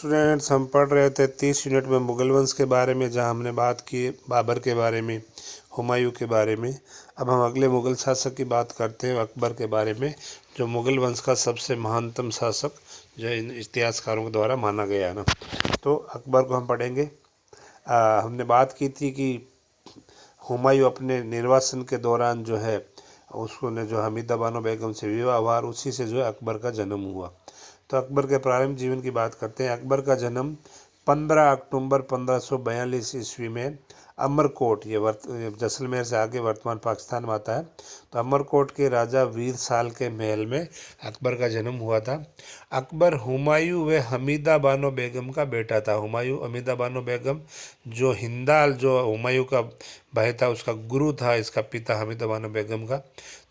Students, हम पढ़ रहे थे 30 यूनिट में मुगल वंश के बारे में, जहां हमने बात की बाबर के बारे में, हुमायूं के बारे में। अब हम अगले मुगल शासक की बात करते हैं, अकबर के बारे में, जो मुगल वंश का सबसे महानतम शासक जो इन इतिहासकारों के द्वारा माना गया है ना। तो अकबर को हम पढ़ेंगे। हमने बात की थी कि हुमायूं अपने निर्वासन के दौरान जो है उसको ने जो हमीदा बानो बेगम से विवाह हुआ और उसी से जो है अकबर का जन्म हुआ। तो अकबर के प्रारंभिक जीवन की बात करते हैं। अकबर का जन्म 15 अक्टूबर 1542 ईस्वी में अमरकोट, ये जैसलमेर से आगे वर्तमान पाकिस्तान में आता है, तो अमरकोट के राजा वीर साल के महल में अकबर का जन्म हुआ था। अकबर हुमायूं व हमीदा बानो बेगम का बेटा था। हुमायूं हमीदा बानो बेगम, जो हिंदाल जो हुमायूं का भाई था, उसका गुरु था इसका पिता हमीदा बानो बेगम का।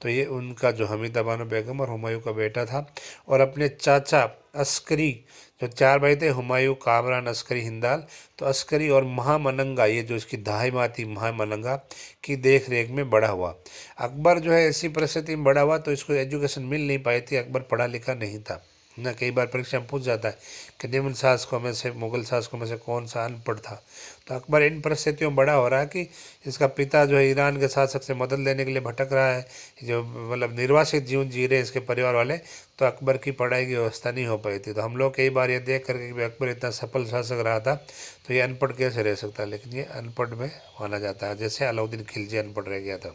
तो ये उनका जो हमीदा बानो बेगम और हुमायूं का बेटा था। और अपने चाचा अस्करी, जो 4 भाई थे, हुमायूं, कामरान, अस्करी, हिंदाल, तो अस्करी और महामनंगा, ये जो इसकी दाई माँ थी महामनंगा, की देख रेख में बड़ा हुआ। अकबर जो है ऐसी परिस्थिति में बड़ा हुआ तो इसको एजुकेशन मिल नहीं पाई थी। अकबर पढ़ा लिखा नहीं था ना। कई बार परीक्षा में पूछ जाता है कि निम्न शासकों में से, मुगल शासकों में से कौन सा अनपढ़ था। तो अकबर इन परिस्थितियों में बड़ा हो रहा है कि इसका पिता जो है ईरान के शासक से मदद लेने के लिए भटक रहा है, जो मतलब निर्वासित जीवन जी रहे इसके परिवार वाले। तो अकबर की पढ़ाई की व्यवस्था नहीं हो पाई थी। तो हम लोग कई बार ये देख करके कि अकबर इतना सफल शासक रहा था तो ये अनपढ़ कैसे रह सकता है, लेकिन ये अनपढ़ में माना जाता है, जैसे अलाउद्दीन खिलजी अनपढ़ रह गया था।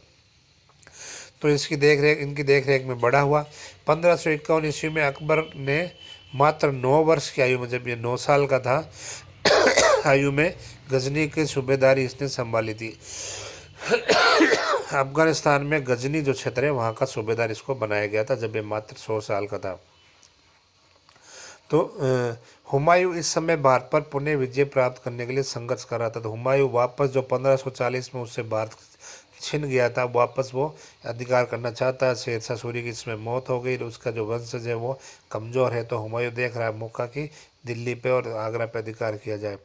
तो इनकी देख रेख में बड़ा हुआ। 1551 ईस्वी में अकबर ने मात्र 9 वर्ष की आयु में, जब ये 9 साल का था आयु में, गजनी की सूबेदारी इसने संभाली थी। अफगानिस्तान में गजनी जो क्षेत्र है वहाँ का सूबेदार इसको बनाया गया था जब ये मात्र 100 साल का था। तो हुमायूं इस समय भारत पर पुनः विजय प्राप्त करने के लिए संघर्ष कर रहा था। तो हुमायूं वापस, जो 1540 में उससे भारत छिन गया था, वापस वो अधिकार करना चाहता है। शेरशाह सूरी की इसमें मौत हो गई, उसका जो वंशज है वो कमज़ोर है। तो हुमायूं देख रहा है मौका कि दिल्ली पे और आगरा पे अधिकार किया जाए।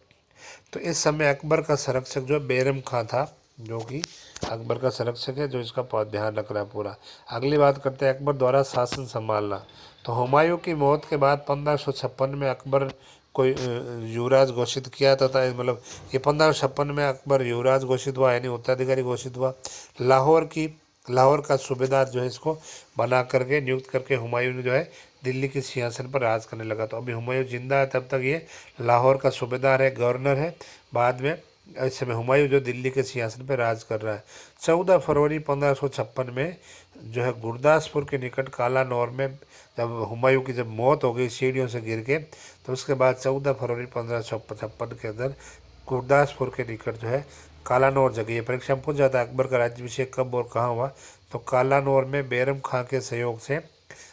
तो इस समय अकबर का संरक्षक जो बैरम खां था, जो कि अकबर का संरक्षक है, जो इसका बहुत ध्यान रख रहा है पूरा। अगली बात करते हैं अकबर द्वारा शासन संभालना। तो हुमायूं की मौत के बाद 1556 में अकबर को युवराज घोषित किया था, मतलब ये 1556 में अकबर युवराज घोषित हुआ, यानी उत्तराधिकारी घोषित हुआ। लाहौर का सूबेदार जो है इसको बना करके, नियुक्त करके हुमायूं ने जो है दिल्ली के सिंहासन पर राज करने लगा। तो अभी हुमायूं जिंदा है, तब तक ये लाहौर का सूबेदार है, गवर्नर है। बाद में इस समय हुमायूं जो दिल्ली के सिंहासन पर राज कर रहा है। 14 फरवरी 1556 में जो है गुरदासपुर के निकट कालानौर में जब हुमायूं की जब मौत हो गई सीढ़ियों से गिर के, तो उसके बाद 14 फरवरी 1556 के अंदर गुरदासपुर के निकट जो है कालानौर जगह, ये परीक्षा में पूछ जाता है अकबर का राज्याभिषेक कब और कहाँ हुआ। तो कालानौर में बैरम खां के सहयोग से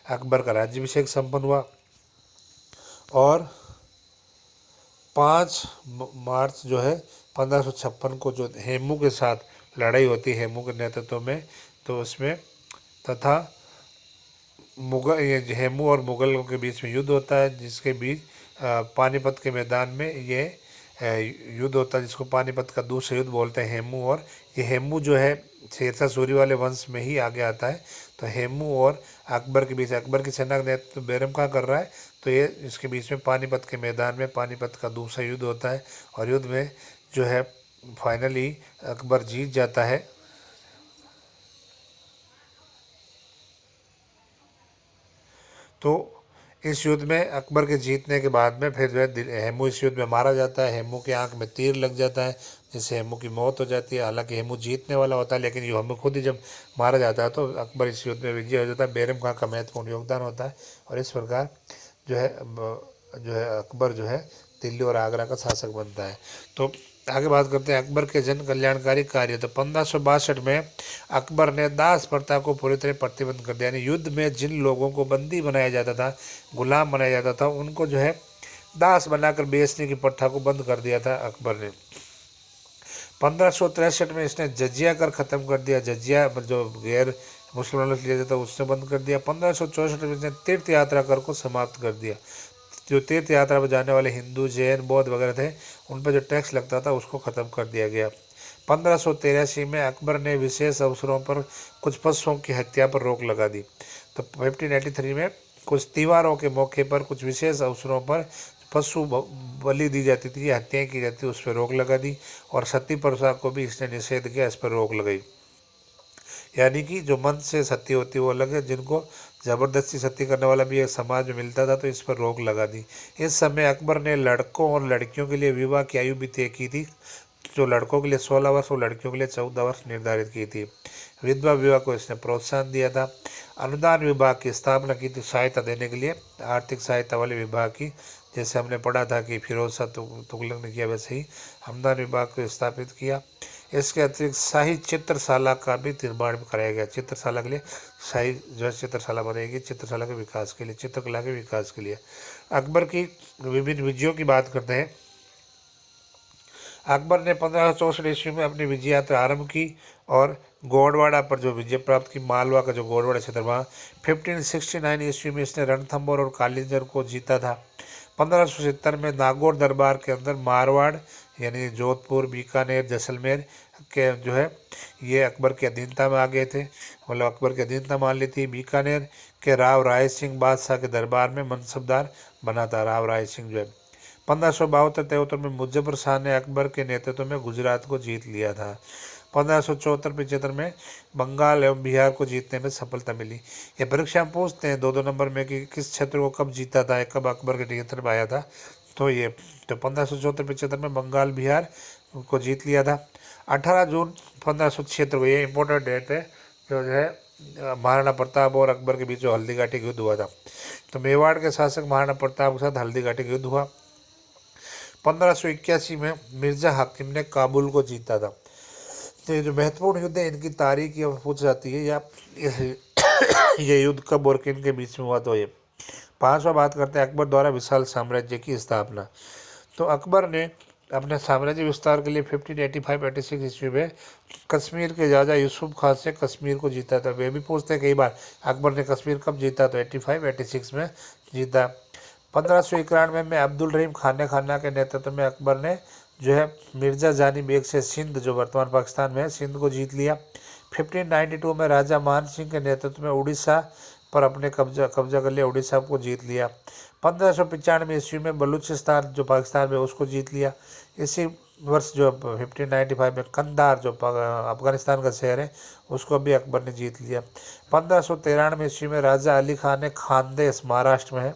अकबर का राज्याभिषेक संपन्न हुआ। और 5 मार्च जो है 1556 को जो हेमू के साथ लड़ाई होती है, हेमू के नेतृत्व में, तो उसमें तथा मुगल, ये हेमू और मुगलों के बीच में युद्ध होता है, जिसके बीच पानीपत के मैदान में ये युद्ध होता है, जिसको पानीपत का दूसरा युद्ध बोलते हैं, हेमू। और ये हेमू जो है शेरशाह सूरी वाले वंश में ही आगे आता है। तो हेमू और अकबर के बीच, अकबर की सेना का नेतृत्व बैरम खां कर रहा है, तो ये इसके बीच में पानीपत के मैदान में पानीपत का दूसरा युद्ध होता है। और युद्ध में जो है फाइनली अकबर जीत जाता है। तो इस युद्ध में अकबर के जीतने के बाद में फिर जो है हेमू इस युद्ध में मारा जाता है। हेमू की आंख में तीर लग जाता है, जिससे हेमू की मौत हो जाती है। हालांकि हेमू जीतने वाला होता है, लेकिन हेमू खुद ही जब मारा जाता है तो अकबर इस युद्ध में विजय हो जाता है। बैरम खां का महत्वपूर्ण योगदान होता है। और इस प्रकार जो है अकबर जो है दिल्ली और आगरा का शासक बनता है। तो आगे बात करते हैं अकबर के जन कल्याणकारी कार्य। तो 1562 में अकबर ने दास प्रथा को पूरी तरह प्रतिबंध कर दिया, यानी युद्ध में जिन लोगों को बंदी बनाया जाता था, गुलाम बनाया जाता था, उनको जो है दास बनाकर बेचने की प्रथा को बंद कर दिया था अकबर ने। 1563 में इसने जजिया कर ख़त्म कर दिया। जजिया जो गैर मुसलमानों से लिया जाता उसने बंद कर दिया। 1564 में इसने तीर्थ यात्रा कर को समाप्त कर दिया। जो तीर्थ यात्रा पर जाने वाले हिंदू, जैन, बौद्ध वगैरह थे, उन पर जो टैक्स लगता था उसको ख़त्म कर दिया गया। 1583 में अकबर ने विशेष अवसरों पर कुछ पशुओं की हत्या पर रोक लगा दी। तो 1583 में कुछ त्योहारों के मौके पर, कुछ विशेष अवसरों पर पशु बलि दी जाती थी, हत्याएं की जाती थी, उस पर रोक लगा दी। और सती प्रथा को भी इसने निषेध किया, इस पर रोक लगाई। यानी कि जो मन से सती होती है वो अलग है, जिनको ज़बरदस्ती सती करने वाला भी एक समाज में मिलता था, तो इस पर रोक लगा दी। इस समय अकबर ने लड़कों और लड़कियों के लिए विवाह की आयु भी तय की थी। जो लड़कों के लिए 16 वर्ष और लड़कियों के लिए 14 वर्ष निर्धारित की थी। विधवा विवाह को इसने प्रोत्साहन दिया था। अनुदान विभाग की स्थापना की थी सहायता देने के लिए, आर्थिक सहायता वाले विभाग की। जैसे हमने पढ़ा था कि फिरोज शाह तुगलक ने किया, वैसे ही अनुदान विभाग को स्थापित किया। इसके अतिरिक्त शाही चित्रशाला का भी निर्माण कराया गया। चित्रशाला के लिए शाही जो है चित्रशाला बनाएगी, चित्रशाला के विकास के लिए, चित्रकला के विकास के लिए। अकबर की विभिन्न विजयों की बात करते हैं। अकबर ने 1564 ईस्वी में अपनी विजय यात्रा आरंभ की और गोंडवाड़ा पर जो विजय प्राप्त की, मालवा का जो गोंडवाड़ा क्षेत्र वहाँ 1569 ईस्वी में इसने रणथंभौर और कालिंजर को जीता था। 1570 में नागौर दरबार के अंदर मारवाड़ यानी जोधपुर, बीकानेर, जैसलमेर के जो है ये अकबर की अधीनता में आ गए थे, मतलब अकबर की अधीनता मान ली थी। बीकानेर के राव राय सिंह बादशाह के दरबार में मनसबदार बना था राव राय सिंह जो है। 1572-73 में मुजफ्फर शाह ने अकबर के नेतृत्व में गुजरात को जीत लिया था। 1574-75 में बंगाल एवं बिहार को जीतने में सफलता मिली। ये परीक्षा में पूछते हैं 2-2 नंबर में कि किस क्षेत्र को कब जीता था, कब अकबर के नियंत्रण में आया था। तो ये 1574-75 में बंगाल बिहार को जीत लिया था। 18 जून 1576 को, ये इंपॉर्टेंट डेट है, जो है महाराणा प्रताप और अकबर के बीच जो हल्दी घाटी का युद्ध हुआ था। तो मेवाड़ के शासक महाराणा प्रताप के साथ हल्दी घाटी का युद्ध हुआ। 1581 में मिर्जा हाकिम ने काबुल को जीता था। तो ये जो महत्वपूर्ण युद्ध है इनकी तारीख ये पूछ जाती है, या ये युद्ध कब और किन के बीच में हुआ। तो ये 5वां बात करते हैं अकबर द्वारा विशाल साम्राज्य की स्थापना। तो अकबर ने अपने साम्राज्य विस्तार के लिए 1585-86 ईस्वी में कश्मीर के राजा यूसुफ खान से कश्मीर को जीता था। वे भी पूछते हैं कई बार अकबर ने कश्मीर कब जीता, तो 85-86 में जीता। 1591 में अब्दुल रहीम खाना के नेतृत्व में अकबर ने जो है मिर्जा जानी बेग से सिंध, जो वर्तमान पाकिस्तान में है, सिंध को जीत लिया। 1592 में राजा मान सिंह के नेतृत्व में उड़ीसा पर अपने कब्जा कर लिया, उड़ीसा को जीत लिया। 1595 ईस्वी में बलूचिस्तान जो पाकिस्तान में उसको जीत लिया। इसी वर्ष जो 1595 में कंधार जो अफगानिस्तान का शहर है उसको भी अकबर ने जीत लिया। 1593 ईस्वी में राजा अली खान ने खानदेश, महाराष्ट्र में है,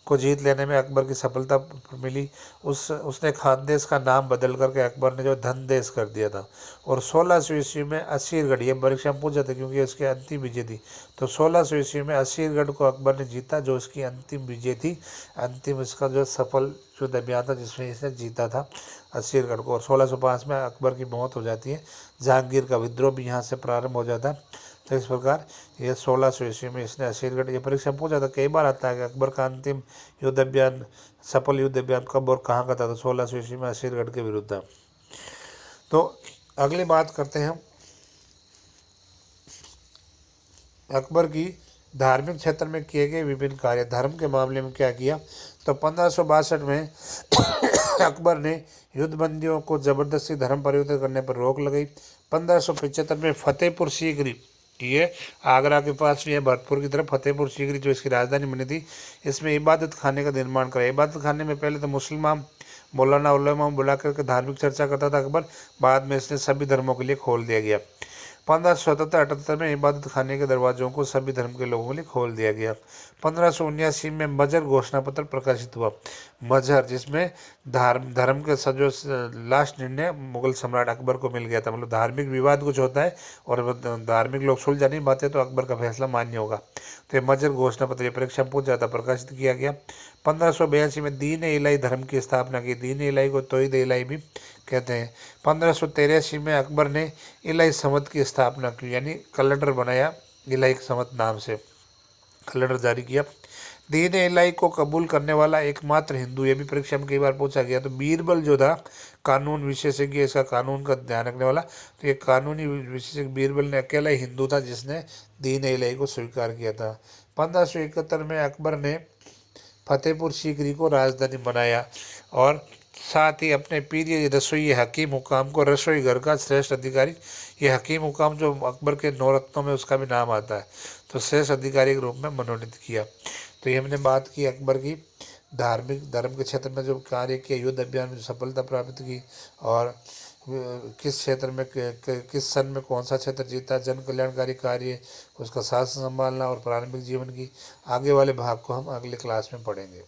को जीत लेने में अकबर की सफलता मिली। उसने खानदेश का नाम बदल करके अकबर ने जो धनदेश कर दिया था। और 1600 ईस्वी में असीरगढ़, ये परीक्षा में पूछा था क्योंकि इसकी अंतिम विजय थी, तो 1600 ईस्वी में असीरगढ़ को अकबर ने जीता, जो इसकी अंतिम विजय थी, अंतिम इसका जो सफल युद्ध अभियान था जिसमें इसने जीता था असीरगढ़ को। और 1605 में अकबर की मौत हो जाती है। जहांगीर का विद्रोह भी यहाँ से प्रारंभ हो जाता है। तो इस प्रकार ये 1600 ईस्वी में इसने असीरगढ़, ये परीक्षा पूछा था, कई बार आता है कि अकबर का अंतिम युद्ध अभियान, सफल युद्ध अभियान कब और कहाँ का था, तो 1600 ईस्वी में असीरगढ़ के विरुद्ध था। तो अगली बात करते हैं अकबर की धार्मिक क्षेत्र में किए गए विभिन्न कार्य। धर्म के मामले में क्या किया, तो 1562 में अकबर ने युद्धबंदियों को जबरदस्ती धर्म परिवर्तन करने पर रोक लगाई। 1575 में फतेहपुर सीकरी, ये आगरा के पास भी है, भरतपुर की तरफ फतेहपुर सीकरी जो इसकी राजधानी बनी थी, इसमें इबादत खाने का निर्माण कराया। इबादत खाने में पहले तो मुसलमान मौलाना उलमा बुला करके धार्मिक चर्चा करता था अकबर, बाद में इसने सभी धर्मों के लिए खोल दिया गया। 1577-78 में इबादत खाने के दरवाजों को सभी धर्म के लोगों के लिए खोल दिया गया। 1579 में मजहर घोषणा पत्र प्रकाशित हुआ। मजहर जिसमें धर्म के जो लास्ट निर्णय मुगल सम्राट अकबर को मिल गया था, मतलब धार्मिक विवाद कुछ होता है और धार्मिक लोग सुलझा नहीं पाते तो अकबर का फैसला मान्य होगा। तो ये मजहर घोषणा पत्र परीक्षा में पूछ जाता, प्रकाशित किया गया। 1582 में दीन इलाही धर्म की स्थापना की। दीन इलाही को तौहीद इलाही भी कहते हैं। 1583 में अकबर ने इलाही समत की स्थापना की, यानी कैलेंडर बनाया, इलाही समत नाम से कैलेंडर जारी किया। दीन इलाही को कबूल करने वाला एकमात्र हिंदू, ये भी परीक्षा में कई बार पूछा गया। तो बीरबल जो था कानून विशेषज्ञ, इसका कानून का ध्यान रखने वाला, तो ये कानूनी विशेषज्ञ बीरबल ने अकेला ही हिंदू था जिसने दीन इलाही को स्वीकार किया था। 1571 में अकबर ने फतेहपुर सीकरी को राजधानी बनाया और साथ ही अपने प्रिय रसोई हकीम हुकाम को रसोई घर का श्रेष्ठ अधिकारी, ये हकीम हुकाम जो अकबर के 9 रत्नों में उसका भी नाम आता है, तो श्रेष्ठ अधिकारी के रूप में मनोनीत किया। तो ये हमने बात की अकबर की धार्मिक धर्म के क्षेत्र में जो कार्य किया, युद्ध अभियान में जो सफलता प्राप्त की, और किस क्षेत्र में किस सन में कौन सा क्षेत्र जीता, जन कल्याणकारी कार्य, उसका शासन संभालना और प्रारंभिक जीवन की आगे वाले भाग को हम अगले क्लास में पढ़ेंगे।